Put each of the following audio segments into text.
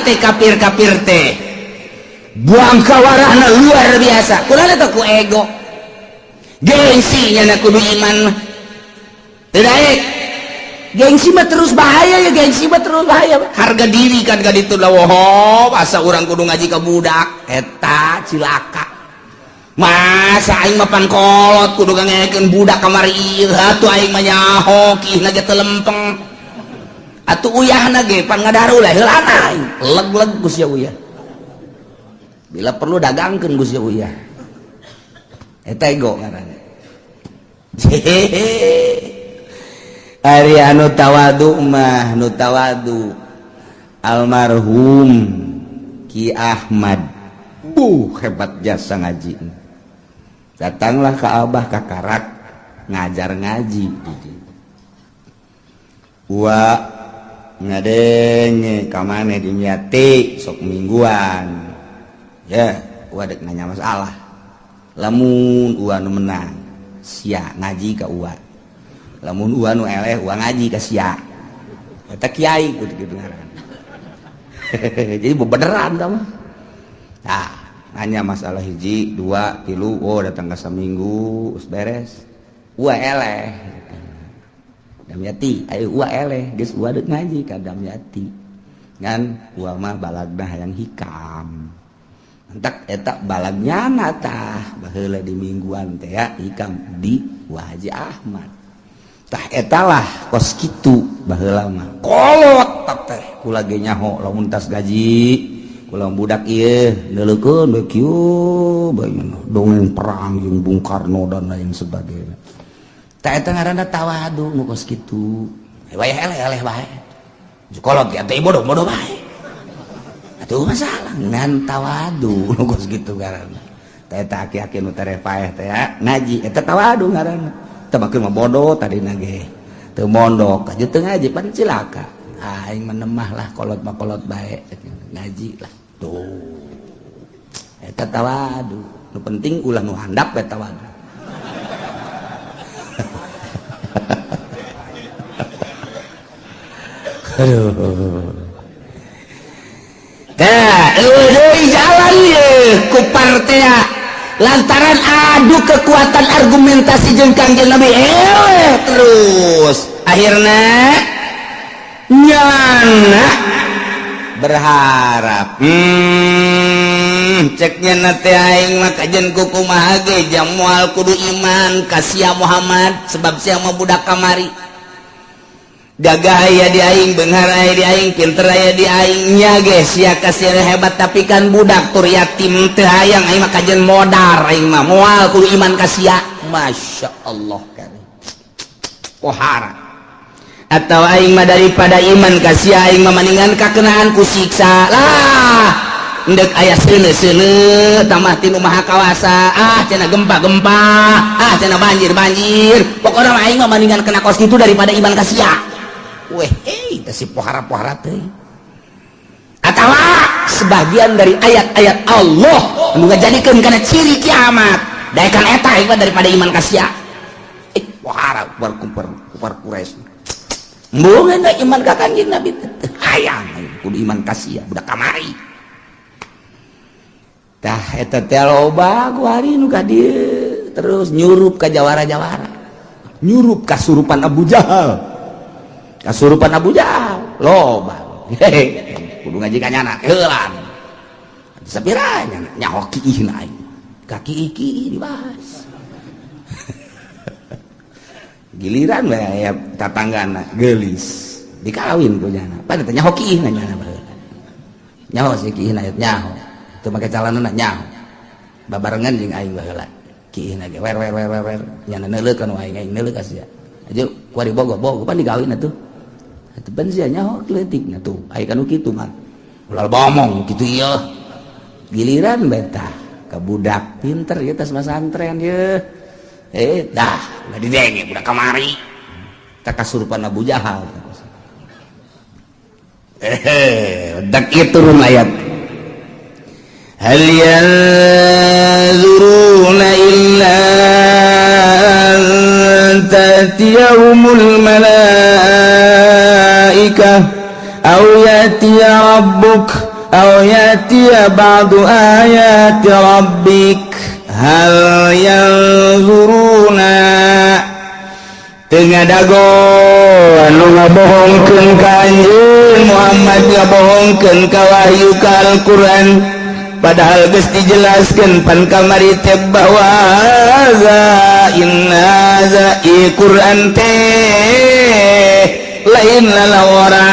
teh kafir-kafir teh buang kawarahna luar biasa kunaon eta ku ego gengsinya na kudu iman tidak gengsi mah terus bahaya ya gengsi mah terus bahaya harga diri kan ka ditu lawah asa urang kudu ngaji ka budak eta cilaka masa aing mah pan kolot kudu ngagekeun budak kamari ieu atuh aing mah nyaho kihna ge teu lempeng atuh uyahna ge pan ngadaru lah heulana aing leg-leg Gus ya uyah bila perlu dagangkeun Gus ya uyah eta ego ngaranna ari anu tawadu mah nu tawadu almarhum Ki Ahmad hebat jasa ngaji datanglah ke Abah Kakarak ngajar ngaji wa ngadenge kamane diniati sok mingguan ya wa dek nanya masalah lamun wa nu menang sia ngaji ka wa lamun wa nu eleh wa ngaji ka sia eta kiai kitu ngaran jadi bebeneran kamu nah nanya masalah hiji dua tilu oh datang ke seminggu beres wa eleh damyati ayo wa eleh geus wa deuk ngaji ka damyati ngan wa mah balagna hayang hikam entak eta balagnya tah baheula di mingguan teh ya hikam di wa Haji Ahmad tah eta lah kos kitu baheula mah kolot teh kula ge nyaho lamun tas gaji kula budak ieu neuleukeun bae kieu bae dongeng perang jeung Bung Karno dan lain sebagainya tah eta ngaranna tawadu nu kos kitu wayah eleh bae kolot ya teh bodoh bae atuh masalah ngan tawadu nu kos kitu ngaranna tah eta aki-aki nu teh paeh teh ngaji eta tawadu ngaranna teu makeun mah bodoh tadina ge teu mondok aja teu ngaji pan cilaka aing menemah lah kolot mah kolot bae ngaji lah tuh eta tawadu nu penting ulah nu handap we tawadu aduh tah eueuh jalan ye ku partea lantaran adu kekuatan argumentasi jeung Kangjeng Nabi terus akhirna nyana berharap ceknya nate aing mah kajen kukumaha ge jam moal kudu iman ka sia Muhammad sebab sia mah budak kamari gagah aya di aing beunghar aya di aing pinter aya di aing nya ge sia kasih hebat tapi kan budak tur yatim teu hayang aing mah kajen modar aing mah moal kudu iman ka sia masyaallah kan pohara atau aing mah daripada iman ka sia aing mah maningan kakenaan ku siksa lah endek aya seuneu-seuneu tamah tinu maha kawasa cenah gempa-gempa cenah banjir pokona mah aing mah maningan kena kos kitu daripada iman ka sia weh teh si pohara-pohara teh atawa sebagian dari ayat-ayat Allah anu ngajadikeun kana ciri kiamat daekan eta aing mah daripada iman ka sia pohara kupar Quraisy mungkin iman ka Kanjeng Nabi hayang kudu iman ka sia budak kamari tah eta teh loba ku hari nu ka dieu terus nyurup ka jawara-jawara nyurup kasurupan Abu Jahal kasurupan Abu Jahal loba kudu ngaji ka nyana heulan sapiranya nyaho kiihna aing kaki iki dibahas giliran we aya tatanggana geulis dikawin ku nyana pada teh nyaho kiihna nyana baheula nyaho si kiihna nyaho teu make calanana nyaho babarengan jeung aing baheula kiihna ge wer nyana neuleukeun aing neuleuh ka sia aja kuari bogo pan digawin atuh atuh pan sia nyaho kleutikna tuh aya kanu kitu mah ulah bomong kitu ieu giliran beta ka budak pinter ieu tos masantren ieu dah udah didenge budak kamari tak kasurupan Abu Jahal dak itu ayat hal yanzuruna illa an tatiyahumul malaikah aw yatiya rabbuk aw yatiya ba'du ayati rabbik hal yanzuruna tengah dago anu ngabohongkeun ka anjeun Muhammad ngabohongkeun ka wahyu ka Al-Qur'an padahal geus dijelaskeun pan kamari teh bahwa inna za Qur'an teh lain lalawara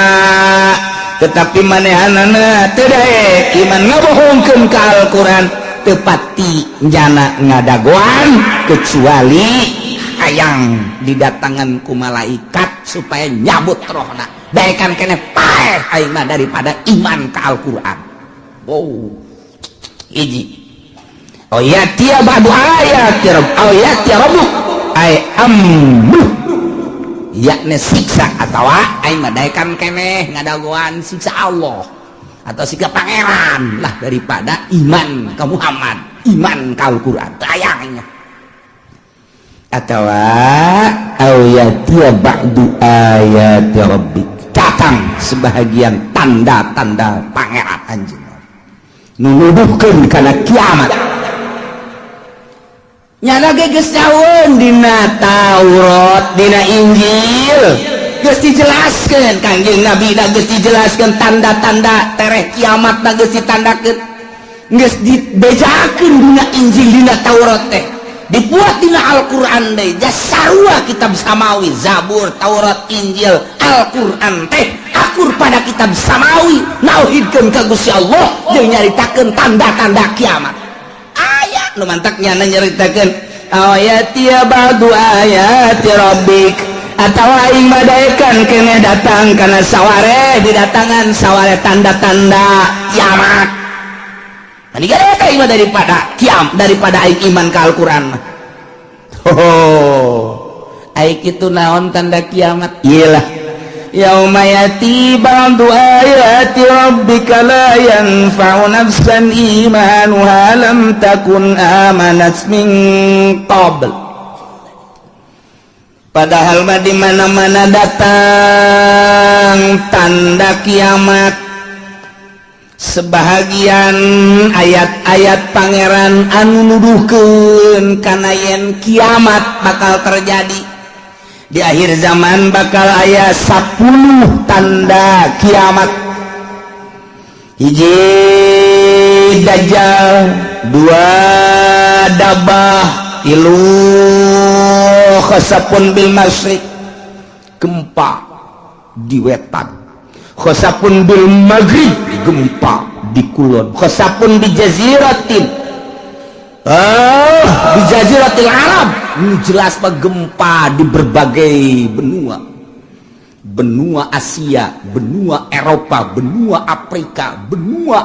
tetapi manehanana teu daek iman ngabohongkeun ka Al-Qur'an teu pati njana ngadagoan kecuali hayang didatangan ku malaikat supaya nyabut rohna daekan keneh paeh aing mah daripada iman ka Al-Qur'an. Wow hiji ayatiya ba'du ayati rabbuk ay amru yakni siksa atawa aing mah daekan keneh ngadagoan siksa Allah atau siksa pangeran lah daripada iman ka Muhammad iman ka Al-Qur'an tayangnya atau ayatiya ba'du ayati rabbik datang sebahagian tanda-tanda pangeran anjeun nunuduhkeun kana kiamat nyana ge geus daun dina Taurat dina Injil geus dijelaskeun Kangjeng Nabi da geus dijelaskeun tanda-tanda tereh kiamat da geus ditandakeun geus dibejakeun dina Injil dina Taurat teh dibuat dina Al-Qur'an deui jasarua kitab samawi Zabur Taurat Injil Al-Qur'an teh akur pada kitab samawi nauhidkeun ka Gusti Allah jeung nyaritakeun tanda-tanda kiamat aya nu mantak nyana nyaritakeun ayatiya ba'du ayati rabbik atawa aing badaekan keneh datang kana saware didatangan saware tanda-tanda kiamat tadi gara aing mah daripada aing iman ka Al-Qur'an mah aing kitu naon tanda kiamat iyalah yauma yati ba'du ayati rabbika la yanfa'u nafsan imanuha lam takun amanat min qabl padahal mah di mana-mana datang tanda kiamat sebahagian ayat-ayat pangeran anu nuduhkeun kana yen kiamat bakal terjadi di akhir zaman bakal aya 10 tanda kiamat hiji dajjal dua dabah tilu khasapun bil masyriq gempa di wetan khasapun bil maghrib gempa di kulon khasapun di jaziratin di jaziratil Arab ini jelas pak gempa di berbagai benua Asia, benua Eropa, benua Afrika, benua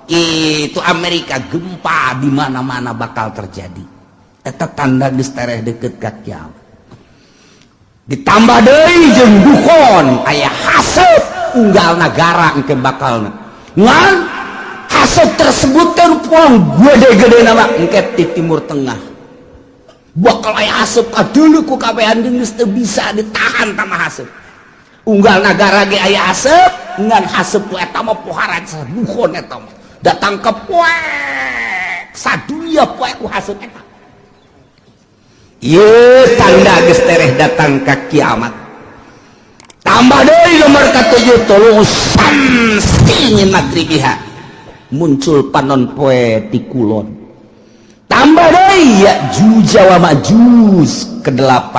itu Amerika gempa di mana-mana bakal terjadi. Eta tanda geus tereh deukeut ka kiamat. Ditambah deui jeung dukon aya haseup unggal nagara engke bakalna. Ngan haseup tersebut teh poang gede-gede nama engke di Timur Tengah. Bakal aya haseup kadeuleu ku kabehan geus teu bisa ditahan tama haseup. Unggal nagara ge aya haseup ngan haseup ku eta mah pohara dukon eta mah. Datang ke poek sadunia poek ku haseup eta. Ieu tanda geus tereh datang ka kiamat. Tambah deui nomor ka-7 tulusan singin magribiha. Muncul panon poe ti kulon. Tambah deui Ya'juj wa Ma'juj ke-8.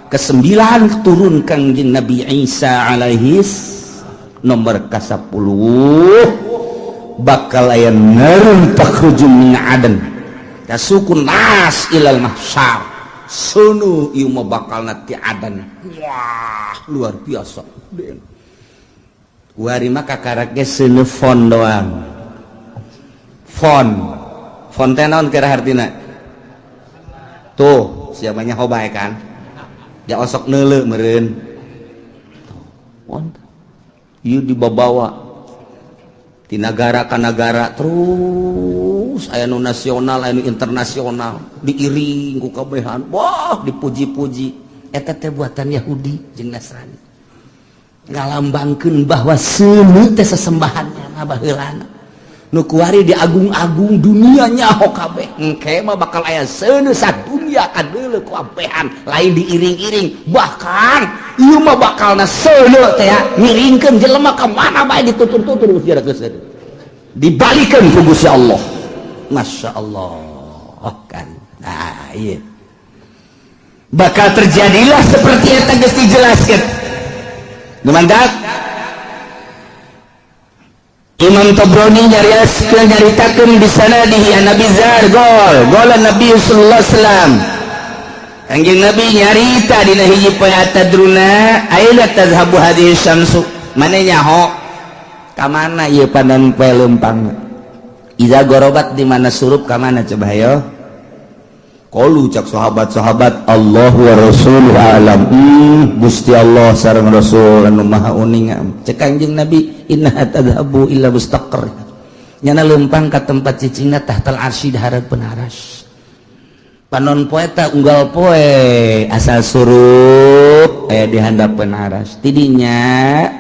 Ke-9 turun Kangjeng Nabi Isa alaihis nomor ka-10 bakal aya narun takhruju min adan tasukun nas ilal mahsyar sono ieu mah bakal ti adan. Wah luar biasa wari mah kakarake seuneu fon doang fon teh naon kira hartina tuh siapanya hobae kan ya osok neuleu meureun ieu dibawa di negara ka negara terus aya nu nasional aya nu internasional diiring ku kabehan wah dipuji-puji eta teh buatan Yahudi jeung Nasrani ngalambangkeun bahwa seuneu teh sesembahannya ngabaheulana nu kuari di agung-agung dunia nyaho kabeh engke mah bakal aya seuneu sadunya kadeuleu ku apehan lain diiring-iring bahkan ieu mah bakalna seuneu teh ngiringkeun jelema ka mana bae ditutur-tutur geus geus dibalikeun ku Gusti Allah. Masya Allah kan. Nah iya bakal terjadilah seperti yang tadi dijelaskan gemandak Imam Tabrani nyaritakeun di sanadihi an Abi Dzar qala Nabi sallallahu alaihi wasallam Kanjeng Nabi nyarita dina hiji poe atadruna aila tazhabu hadhihi syamsu mane nyaho ka mana ieu panon poe leumpang iza gorobat di mana surup ka mana coba hayo qalu cak sahabat-sahabat Allahu wa rasuluhu alam Gusti Allah sareng Rasul anu maha uning cek Kanjeng Nabi inna tadhabu illa mustaqar nyana leumpang ka tempat cicingna tahtal arsy dihareupeun aras panon poe ta unggal poe asal surup aya di handapeun aras tidinya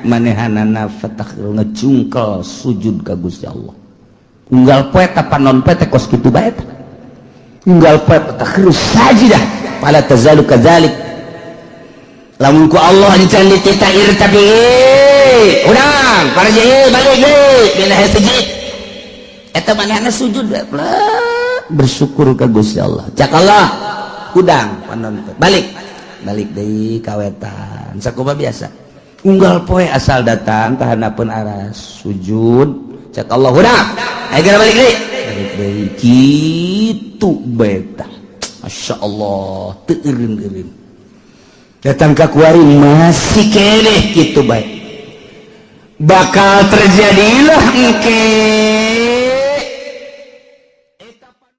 manehanana fatakhir ngecungkel sujud ka Gusti Allah unggal poe ta panon poe teh kos kitu bae ta unggal poe fatakhir sajidah fala tazalu kadzalik lamun ku Allah dican ditita irtabi urang parjeun balik deui dina hiji eta manehna sujud bersyukur ka Gusti Allah cak Allah udang panon balik deui ka wetan sakumaha biasa unggal poe asal datang tahanapeun aras sujud cak Allah udang ayeuna balik deui kitu beta Masya Allah teu eureun datang ka kuari masih keneh kitu bae bakal terjadilah engke